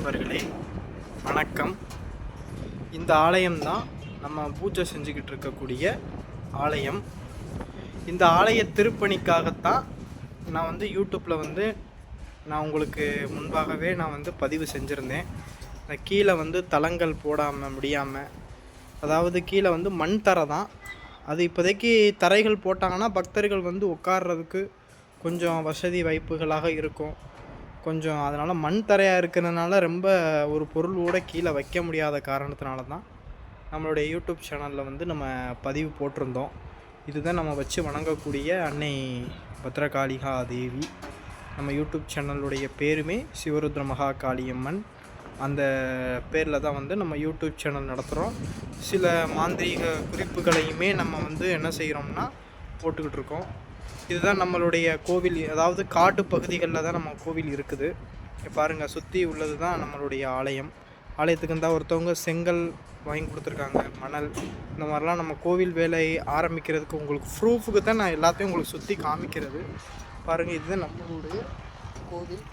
நண்பர்களே வணக்கம். இந்த ஆலயம் தான் நம்ம பூஜை செஞ்சுக்கிட்டு இருக்கக்கூடிய ஆலயம். இந்த ஆலய திருப்பணிக்காகத்தான் நான் யூடியூப்பில் நான் உங்களுக்கு முன்பாகவே நான் பதிவு செஞ்சுருந்தேன். கீழே தளங்கள் போடாமல் முடியாமல், அதாவது கீழே மண் தரை தான். அது இப்போதைக்கு தரைகள் போட்டாங்கன்னா பக்தர்கள் உட்கார்றதுக்கு கொஞ்சம் வசதி வாய்ப்புகளாக இருக்கும். கொஞ்சம் அதனால் மண் தரையாக இருக்கிறதுனால ரொம்ப ஒரு பொருளோட கீழே வைக்க முடியாத காரணத்தினால தான் நம்மளுடைய யூடியூப் சேனலில் நம்ம பதிவு போட்டிருந்தோம். இதுதான் நம்ம வச்சு வணங்கக்கூடிய அன்னை பத்ரகாளிகா தேவி. நம்ம யூடியூப் சேனலுடைய பேருமே சிவருத்ர மகா காளியம்மன். அந்த பேரில் தான் நம்ம யூடியூப் சேனல் நடத்துகிறோம். சில மாந்திரீக குறிப்புகளையுமே நம்ம என்ன செய்கிறோம்னா போட்டுக்கிட்டு இருக்கோம். இதுதான் நம்மளுடைய கோவில், அதாவது காட்டு பகுதிகளில் தான் நம்ம கோவில் இருக்குது. பாருங்கள், சுற்றி உள்ளது தான் நம்மளுடைய ஆலயம். ஆலயத்துக்கு இருந்தால் ஒருத்தவங்க செங்கல் வாங்கி கொடுத்துருக்காங்க, மணல், இந்த மாதிரிலாம் நம்ம கோவில் வேலை ஆரம்பிக்கிறதுக்கு உங்களுக்கு ப்ரூஃபுக்கு தான் நான் எல்லாத்தையும் உங்களுக்கு சுற்றி காமிக்கிறது. பாருங்கள், இதுதான் நம்மளுடைய கோவில்.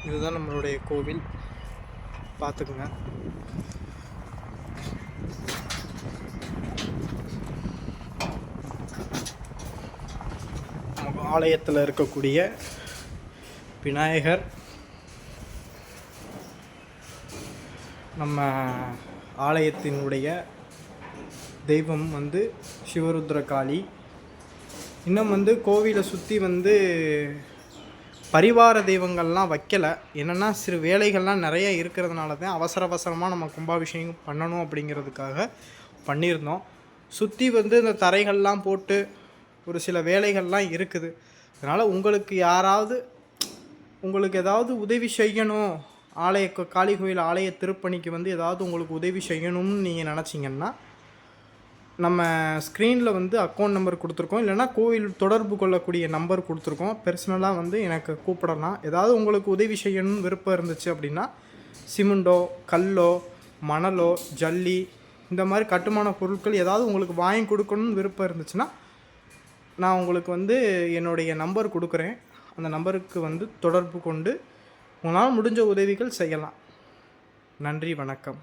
இதுதான் நம்மளுடைய கோவில், பார்த்துக்குங்க. நம்ம ஆலயத்தில் இருக்கக்கூடிய விநாயகர், நம்ம ஆலயத்தினுடைய தெய்வம் சிவருத்ர காளி. இன்னும் கோவிலை சுற்றி பரிவார தெய்வங்கள்லாம் வைக்கலை. என்னென்னா சிறு வேலைகள்லாம் நிறைய இருக்கிறதுனால தான் அவசரமாக நம்ம கும்பாபிஷேகம் பண்ணணும் அப்படிங்கிறதுக்காக பண்ணியிருந்தோம். சுற்றி இந்த தரைகள்லாம் போட்டு ஒரு சில வேலைகள்லாம் இருக்குது. அதனால் உங்களுக்கு ஏதாவது உதவி செய்யணும், காளி கோயில் ஆலய திருப்பணிக்கு ஏதாவது உங்களுக்கு உதவி செய்யணும்னு நீங்கள் நினச்சிங்கன்னா நம்ம ஸ்க்ரீனில் அக்கௌண்ட் நம்பர் கொடுத்துருக்கோம், இல்லைனா கோவில் தொடர்பு கொள்ளக்கூடிய நம்பர் கொடுத்துருக்கோம். பர்சனலாக எனக்கு கூப்பிடலாம். ஏதாவது உங்களுக்கு உதவி செய்யணும்னு விருப்பம் இருந்துச்சு அப்படின்னா சிமெண்டோ, கல்லோ, மணலோ, ஜல்லி, இந்த மாதிரி கட்டுமான பொருட்கள் ஏதாவது உங்களுக்கு வாங்கி கொடுக்கணும்னு விருப்பம் இருந்துச்சுன்னா நான் உங்களுக்கு என்னுடைய நம்பர் கொடுக்குறேன். அந்த நம்பருக்கு தொடர்பு கொண்டு உங்களால் முடிஞ்ச உதவிகள் செய்யலாம். நன்றி, வணக்கம்.